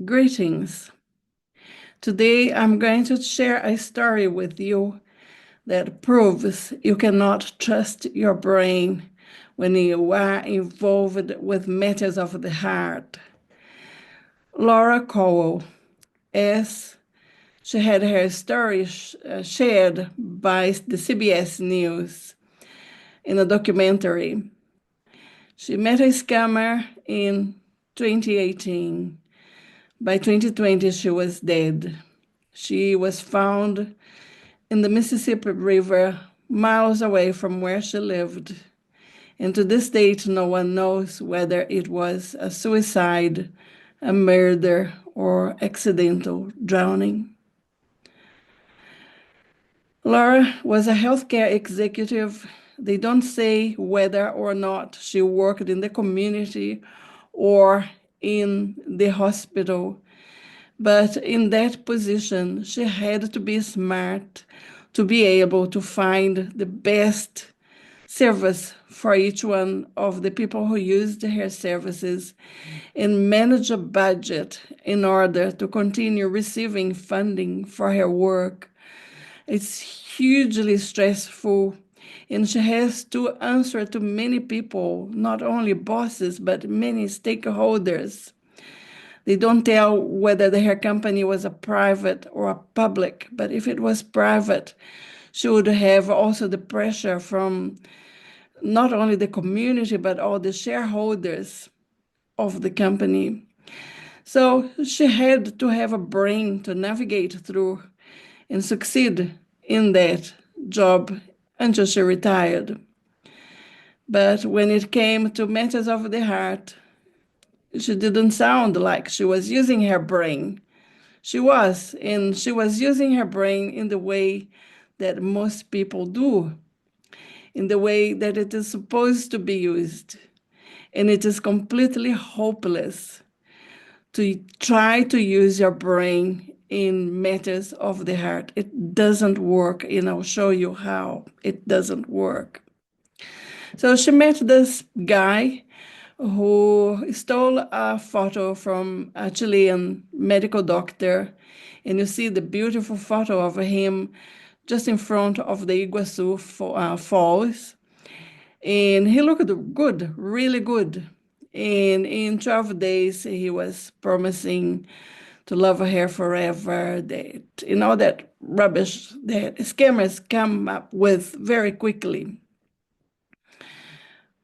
Greetings. Today I'm going to share a story with you that proves you cannot trust your brain when you are involved with matters of the heart. Laura Cowell, as she had her story shared by the CBS News in a documentary. She met a scammer in 2018. By 2020, she was dead. She was found in the Mississippi River, miles away from where she lived. And to this date, no one knows whether it was a suicide, a murder, or accidental drowning. Laura was a healthcare executive. They don't say whether or not she worked in the community or in the hospital. But in that position, she had to be smart to be able to find the best service for each one of the people who used her services and manage a budget in order to continue receiving funding for her work. It's hugely stressful, and she has to answer to many people, not only bosses, but many stakeholders. They don't tell whether the hair company was a private or a public, but if it was private, she would have also the pressure from not only the community, but all the shareholders of the company. So she had to have a brain to navigate through and succeed in that job until she retired. But when it came to matters of the heart, she didn't sound like she was using her brain. She was, and she was using her brain in the way that most people do, in the way that it is supposed to be used. And it is completely hopeless to try to use your brain in matters of the heart. It doesn't work, and I'll show you how it doesn't work. So she met this guy who stole a photo from a Chilean medical doctor. And you see the beautiful photo of him just in front of the Iguazu Falls. And he looked good, really good. And in 12 days, he was promising to love her forever, that, all that rubbish that scammers come up with very quickly.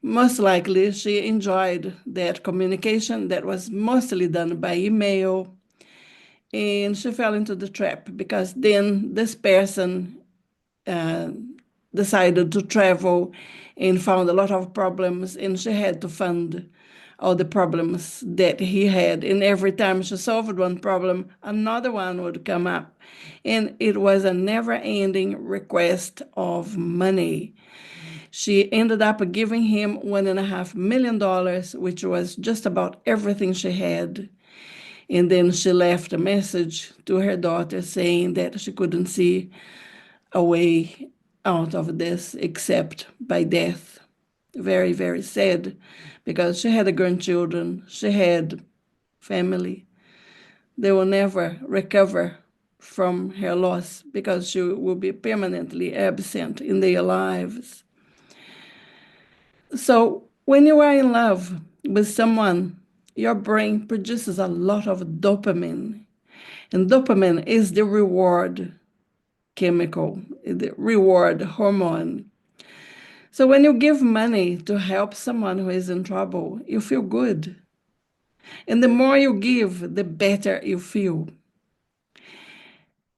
Most likely, she enjoyed that communication that was mostly done by email, and she fell into the trap because then this person uh, decided to travel and found a lot of problems, and she had to fund all the problems that he had. And every time she solved one problem, another one would come up. And it was a never-ending request of money. She ended up giving him $1.5 million, which was just about everything she had. And then she left a message to her daughter saying that she couldn't see a way out of this except by death. Very, very sad, because she had grandchildren, she had family. They will never recover from her loss because she will be permanently absent in their lives. So when you are in love with someone, your brain produces a lot of dopamine. And dopamine is the reward chemical, the reward hormone. So when you give money to help someone who is in trouble, you feel good. And the more you give, the better you feel.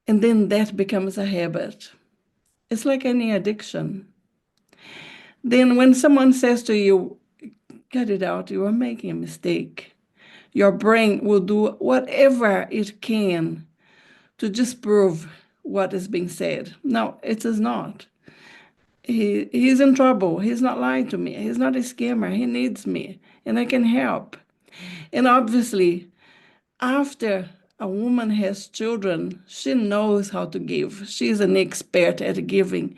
And then that becomes a habit. It's like any addiction. Then when someone says to you, cut it out, you are making a mistake, your brain will do whatever it can to disprove what is being said. No, it is not. He's in trouble. He's not lying to me. He's not a scammer. He needs me, and I can help. And obviously, after a woman has children, she knows how to give. She's an expert at giving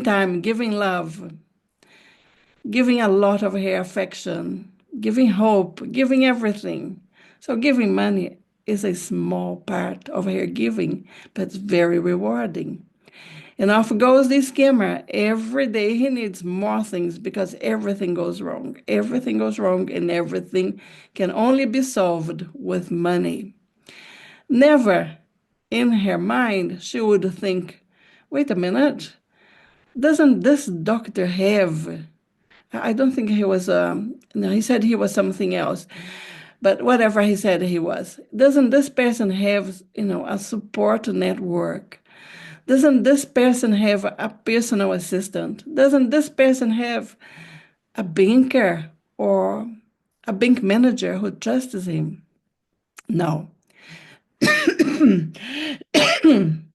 time, giving love, giving a lot of her affection, giving hope, giving everything. So giving money is a small part of her giving, but it's very rewarding. And off goes the scammer. Every day he needs more things because everything goes wrong. Everything goes wrong, and everything can only be solved with money. Never in her mind she would think, wait a minute, doesn't this doctor have? I don't think he was, no, he said he was something else, but whatever he said he was. Doesn't this person have, a support network? Doesn't this person have a personal assistant? Doesn't this person have a banker or a bank manager who trusts him? No.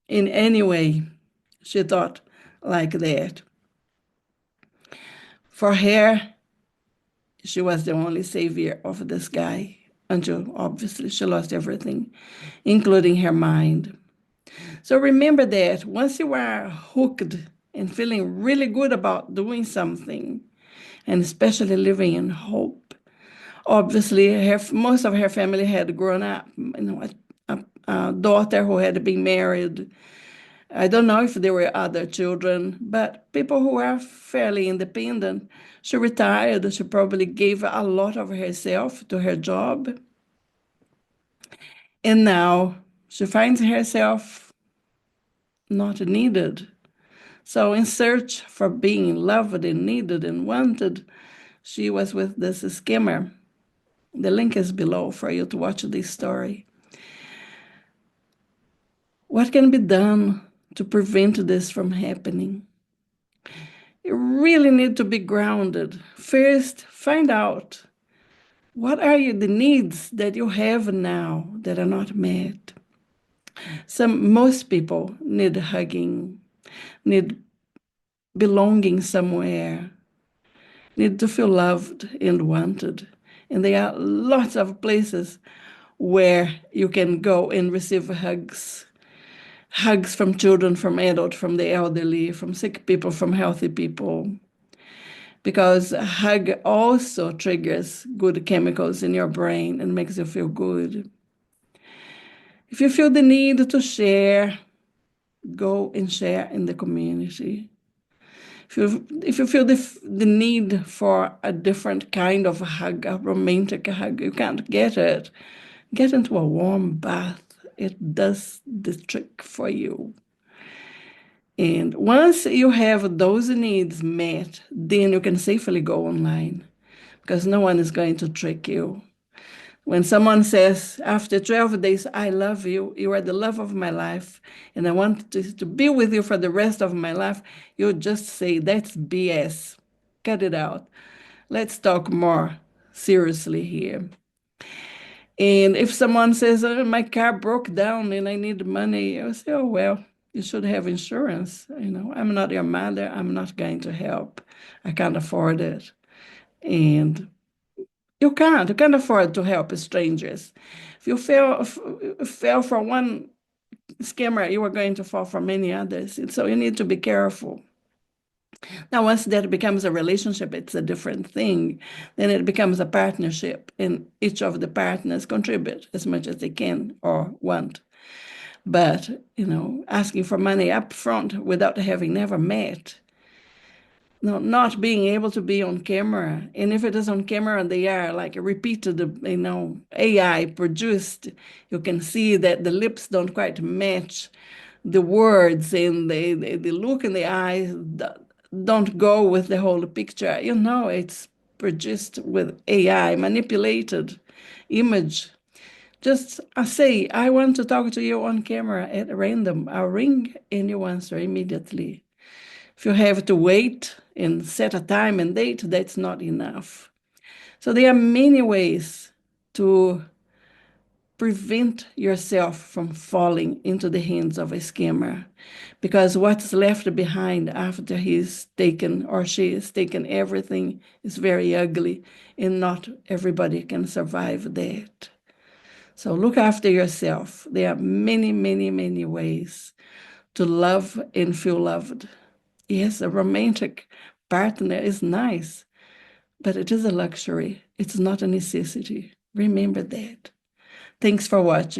In any way, she thought like that. For her, she was the only savior of this guy until obviously she lost everything, including her mind. So remember that once you are hooked and feeling really good about doing something, and especially living in hope, obviously most of her family had grown up. A daughter who had been married. I don't know if there were other children, but people who were fairly independent. She retired. She probably gave a lot of herself to her job. And now she finds herself not needed. So, in search for being loved and needed and wanted, she was with this scammer. The link is below for you to watch this story. What can be done to prevent this from happening? You really need to be grounded. First, find out what are the needs that you have now that are not met. Most people need hugging, need belonging somewhere, need to feel loved and wanted. And there are lots of places where you can go and receive hugs from children, from adults, from the elderly, from sick people, from healthy people. Because a hug also triggers good chemicals in your brain and makes you feel good. If you feel the need to share, go and share in the community. If you feel the need for a different kind of hug, a romantic hug, you can't get it, get into a warm bath. It does the trick for you. And once you have those needs met, then you can safely go online because no one is going to trick you. When someone says, after 12 days, I love you, you are the love of my life, and I want to be with you for the rest of my life, you just say, that's BS. Cut it out. Let's talk more seriously here. And if someone says, oh, my car broke down and I need money, I say, oh, well, you should have insurance. I'm not your mother. I'm not going to help. I can't afford it. And you can't afford to help strangers. If you fell for one scammer, you are going to fall for many others. And so you need to be careful. Now, once that becomes a relationship, it's a different thing. Then it becomes a partnership, and each of the partners contribute as much as they can or want. But, asking for money up front without having never met, no, not being able to be on camera. And if it is on camera, they are like repeated, AI produced. You can see that the lips don't quite match the words, and the look in the eyes don't go with the whole picture. It's produced with AI, manipulated image. Just say, I want to talk to you on camera at random. I'll ring and you answer immediately. If you have to wait and set a time and date, that's not enough. So there are many ways to prevent yourself from falling into the hands of a scammer, because what's left behind after he's taken or she has taken everything is very ugly, and not everybody can survive that. So look after yourself. There are many, many, many ways to love and feel loved. Yes, a romantic partner is nice, but it is a luxury. It's not a necessity. Remember that. Thanks for watching.